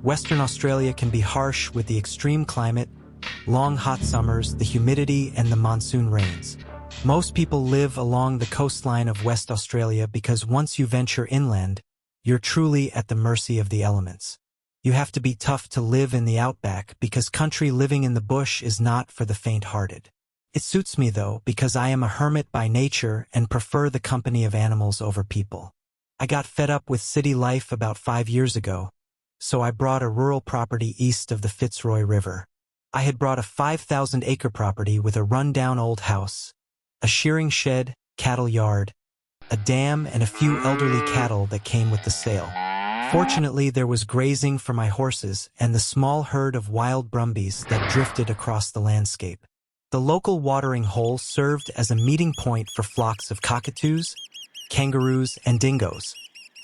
Western Australia can be harsh with the extreme climate, long hot summers, the humidity, and the monsoon rains. Most people live along the coastline of West Australia because once you venture inland, you're truly at the mercy of the elements. You have to be tough to live in the outback because country living in the bush is not for the faint-hearted. It suits me though because I am a hermit by nature and prefer the company of animals over people. I got fed up with city life about 5 years ago, so I bought a rural property east of the Fitzroy River. I had bought a 5,000-acre property with a run-down old house, a shearing shed, cattle yard, a dam, and a few elderly cattle that came with the sale. Fortunately, there was grazing for my horses and the small herd of wild brumbies that drifted across the landscape. The local watering hole served as a meeting point for flocks of cockatoos, kangaroos, and dingoes.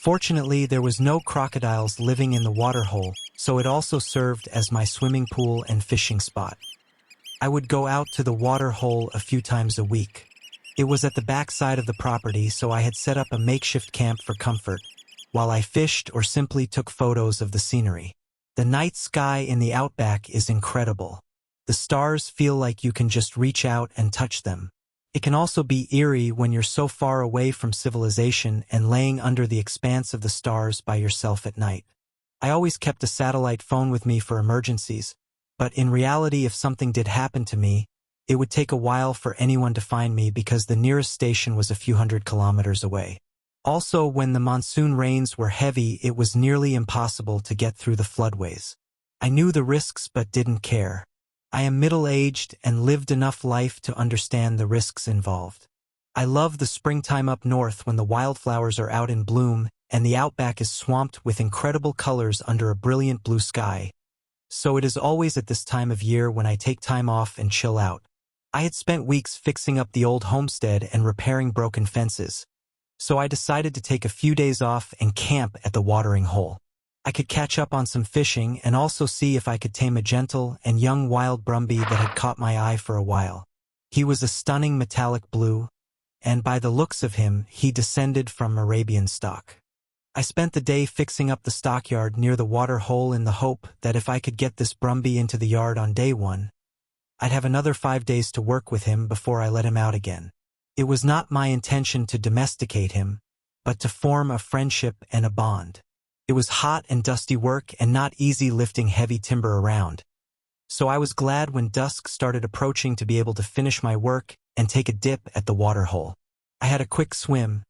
Fortunately, there was no crocodiles living in the water hole, so it also served as my swimming pool and fishing spot. I would go out to the water hole a few times a week. It was at the back side of the property, so I had set up a makeshift camp for comfort, while I fished or simply took photos of the scenery. The night sky in the outback is incredible. The stars feel like you can just reach out and touch them. It can also be eerie when you're so far away from civilization and laying under the expanse of the stars by yourself at night. I always kept a satellite phone with me for emergencies, but in reality if something did happen to me, it would take a while for anyone to find me because the nearest station was a few hundred kilometers away. Also, when the monsoon rains were heavy, it was nearly impossible to get through the floodways. I knew the risks but didn't care. I am middle-aged and lived enough life to understand the risks involved. I love the springtime up north when the wildflowers are out in bloom and the outback is swamped with incredible colors under a brilliant blue sky. So it is always at this time of year when I take time off and chill out. I had spent weeks fixing up the old homestead and repairing broken fences, so I decided to take a few days off and camp at the watering hole. I could catch up on some fishing and also see if I could tame a gentle and young wild brumby that had caught my eye for a while. He was a stunning metallic blue, and by the looks of him, he descended from Arabian stock. I spent the day fixing up the stockyard near the water hole in the hope that if I could get this brumby into the yard on day one, I'd have another 5 days to work with him before I let him out again. It was not my intention to domesticate him, but to form a friendship and a bond. It was hot and dusty work and not easy lifting heavy timber around. So I was glad when dusk started approaching to be able to finish my work and take a dip at the water hole. I had a quick swim,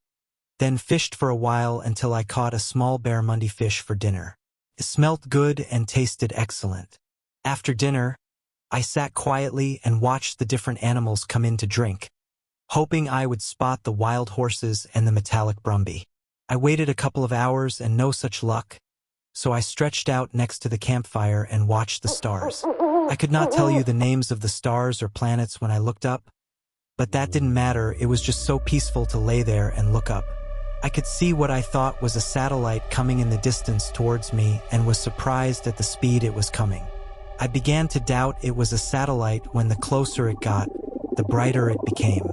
then fished for a while until I caught a small barramundi fish for dinner. It smelt good and tasted excellent. After dinner, I sat quietly and watched the different animals come in to drink, hoping I would spot the wild horses and the metallic brumby. I waited a couple of hours and no such luck, so I stretched out next to the campfire and watched the stars. I could not tell you the names of the stars or planets when I looked up, but that didn't matter. It was just so peaceful to lay there and look up. I could see what I thought was a satellite coming in the distance towards me and was surprised at the speed it was coming. I began to doubt it was a satellite when the closer it got, the brighter it became.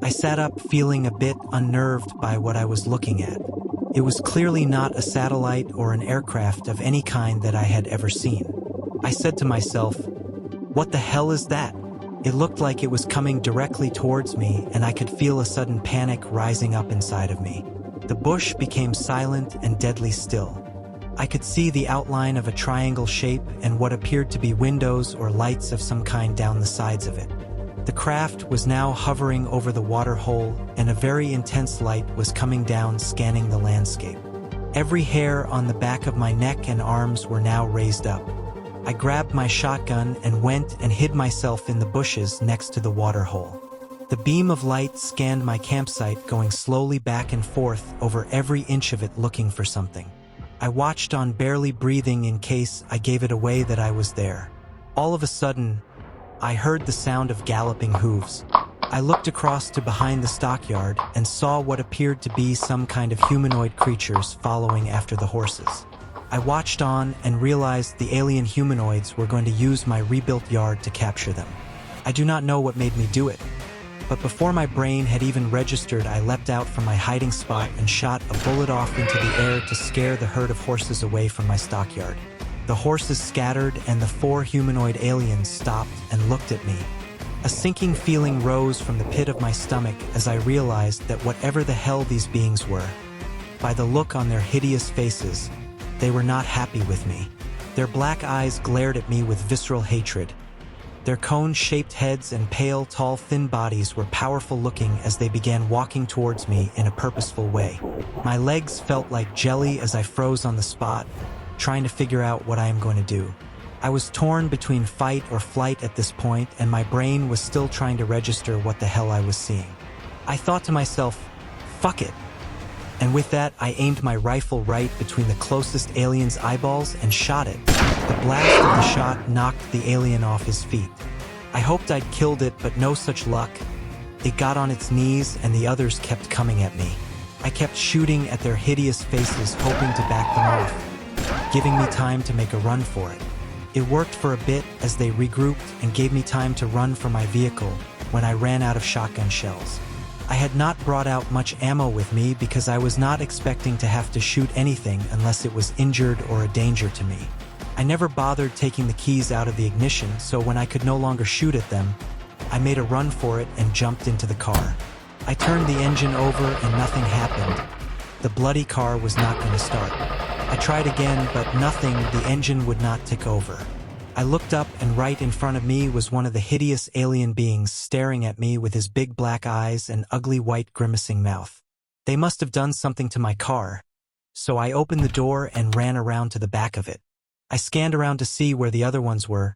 I sat up feeling a bit unnerved by what I was looking at. It was clearly not a satellite or an aircraft of any kind that I had ever seen. I said to myself, "What the hell is that?" It looked like it was coming directly towards me, and I could feel a sudden panic rising up inside of me. The bush became silent and deadly still. I could see the outline of a triangle shape and what appeared to be windows or lights of some kind down the sides of it. The craft was now hovering over the water hole, and a very intense light was coming down, scanning the landscape. Every hair on the back of my neck and arms were now raised up. I grabbed my shotgun and went and hid myself in the bushes next to the water hole. The beam of light scanned my campsite, going slowly back and forth over every inch of it looking for something. I watched on, barely breathing in case I gave it away that I was there. All of a sudden, I heard the sound of galloping hooves. I looked across to behind the stockyard and saw what appeared to be some kind of humanoid creatures following after the horses. I watched on and realized the alien humanoids were going to use my rebuilt yard to capture them. I do not know what made me do it, but before my brain had even registered, I leapt out from my hiding spot and shot a bullet off into the air to scare the herd of horses away from my stockyard. The horses scattered and the 4 humanoid aliens stopped and looked at me. A sinking feeling rose from the pit of my stomach as I realized that whatever the hell these beings were, by the look on their hideous faces, they were not happy with me. Their black eyes glared at me with visceral hatred. Their cone-shaped heads and pale, tall, thin bodies were powerful-looking as they began walking towards me in a purposeful way. My legs felt like jelly as I froze on the spot, trying to figure out what I am going to do. I was torn between fight or flight at this point, and my brain was still trying to register what the hell I was seeing. I thought to myself, fuck it. And with that, I aimed my rifle right between the closest alien's eyeballs and shot it. The blast of the shot knocked the alien off his feet. I hoped I'd killed it, but no such luck. It got on its knees and the others kept coming at me. I kept shooting at their hideous faces, hoping to back them off, giving me time to make a run for it. It worked for a bit as they regrouped and gave me time to run for my vehicle when I ran out of shotgun shells. I had not brought out much ammo with me because I was not expecting to have to shoot anything unless it was injured or a danger to me. I never bothered taking the keys out of the ignition, so when I could no longer shoot at them, I made a run for it and jumped into the car. I turned the engine over and nothing happened. The bloody car was not going to start. I tried again, but nothing, the engine would not tick over. I looked up and right in front of me was one of the hideous alien beings staring at me with his big black eyes and ugly white grimacing mouth. They must have done something to my car, so I opened the door and ran around to the back of it. I scanned around to see where the other ones were.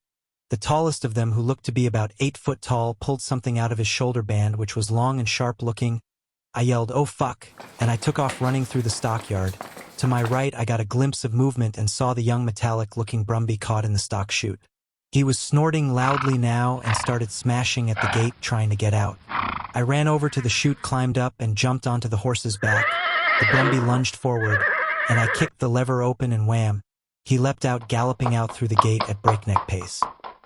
The tallest of them, who looked to be about 8 foot tall, pulled something out of his shoulder band which was long and sharp looking. I yelled, "Oh fuck," and I took off running through the stockyard. To my right, I got a glimpse of movement and saw the young metallic-looking Brumby caught in the stock chute. He was snorting loudly now and started smashing at the gate, trying to get out. I ran over to the chute, climbed up, and jumped onto the horse's back. The Brumby lunged forward, and I kicked the lever open and wham! He leapt out, galloping out through the gate at breakneck pace.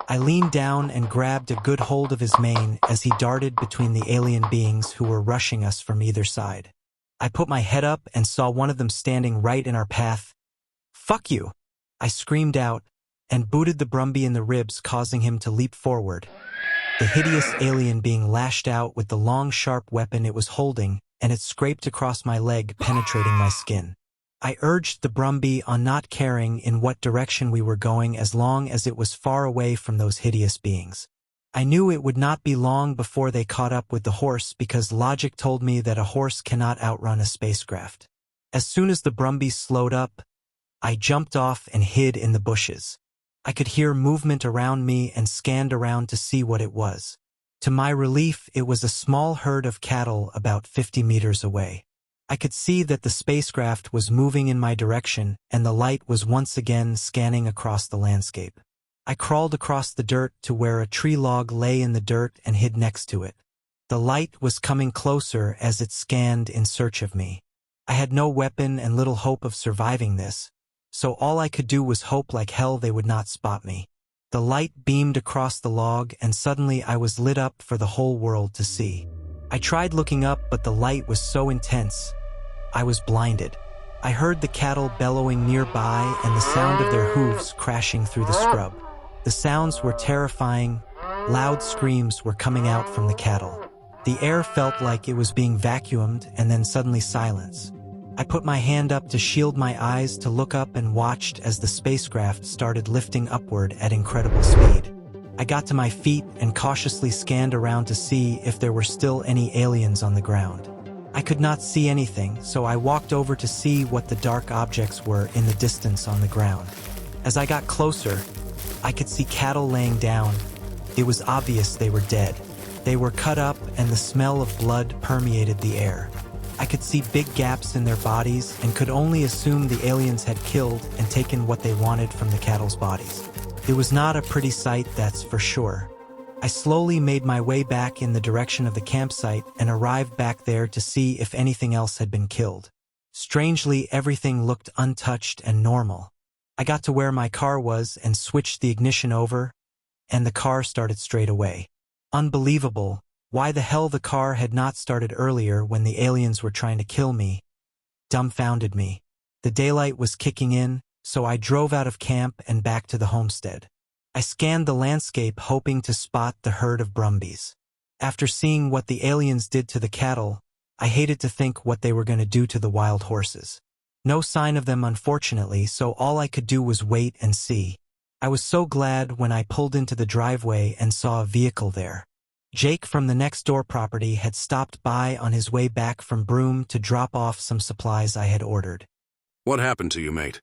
I leaned down and grabbed a good hold of his mane as he darted between the alien beings who were rushing us from either side. I put my head up and saw one of them standing right in our path. "Fuck you!" I screamed out, and booted the Brumby in the ribs, causing him to leap forward. The hideous alien being lashed out with the long, sharp weapon it was holding, and it scraped across my leg, penetrating my skin. I urged the Brumby on not caring in what direction we were going as long as it was far away from those hideous beings. I knew it would not be long before they caught up with the horse because logic told me that a horse cannot outrun a spacecraft. As soon as the Brumby slowed up, I jumped off and hid in the bushes. I could hear movement around me and scanned around to see what it was. To my relief, it was a small herd of cattle about 50 meters away. I could see that the spacecraft was moving in my direction and the light was once again scanning across the landscape. I crawled across the dirt to where a tree log lay in the dirt and hid next to it. The light was coming closer as it scanned in search of me. I had no weapon and little hope of surviving this, so all I could do was hope like hell they would not spot me. The light beamed across the log and suddenly I was lit up for the whole world to see. I tried looking up, but the light was so intense, I was blinded. I heard the cattle bellowing nearby and the sound of their hooves crashing through the scrub. The sounds were terrifying. Loud screams were coming out from the cattle. The air felt like it was being vacuumed and then suddenly silence. I put my hand up to shield my eyes to look up and watched as the spacecraft started lifting upward at incredible speed. I got to my feet and cautiously scanned around to see if there were still any aliens on the ground. I could not see anything, so I walked over to see what the dark objects were in the distance on the ground. As I got closer, I could see cattle laying down. It was obvious they were dead. They were cut up and the smell of blood permeated the air. I could see big gaps in their bodies and could only assume the aliens had killed and taken what they wanted from the cattle's bodies. It was not a pretty sight, that's for sure. I slowly made my way back in the direction of the campsite and arrived back there to see if anything else had been killed. Strangely, everything looked untouched and normal. I got to where my car was and switched the ignition over, and the car started straight away. Unbelievable. Why the hell the car had not started earlier when the aliens were trying to kill me dumbfounded me. The daylight was kicking in, so I drove out of camp and back to the homestead. I scanned the landscape hoping to spot the herd of brumbies. After seeing what the aliens did to the cattle, I hated to think what they were going to do to the wild horses. No sign of them, unfortunately, so all I could do was wait and see. I was so glad when I pulled into the driveway and saw a vehicle there. Jake from the next door property had stopped by on his way back from Broome to drop off some supplies I had ordered. What happened to you, mate?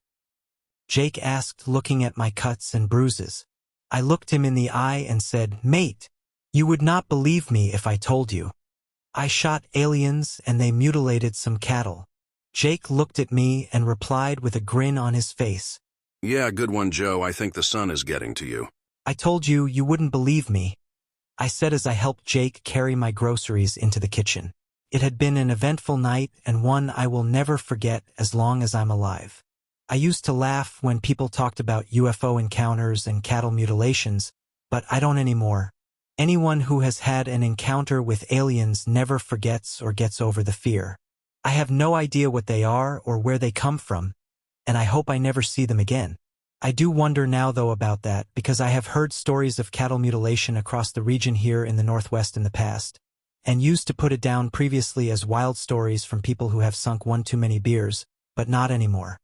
Jake asked, looking at my cuts and bruises. I looked him in the eye and said, "Mate, you would not believe me if I told you. I shot aliens and they mutilated some cattle." Jake looked at me and replied with a grin on his face. Yeah, good one, Joe. I think the sun is getting to you. "I told you you wouldn't believe me," I said as I helped Jake carry my groceries into the kitchen. It had been an eventful night and one I will never forget as long as I'm alive. I used to laugh when people talked about UFO encounters and cattle mutilations, but I don't anymore. Anyone who has had an encounter with aliens never forgets or gets over the fear. I have no idea what they are or where they come from, and I hope I never see them again. I do wonder now, though, about that, because I have heard stories of cattle mutilation across the region here in the Northwest in the past, and used to put it down previously as wild stories from people who have sunk one too many beers, but not anymore.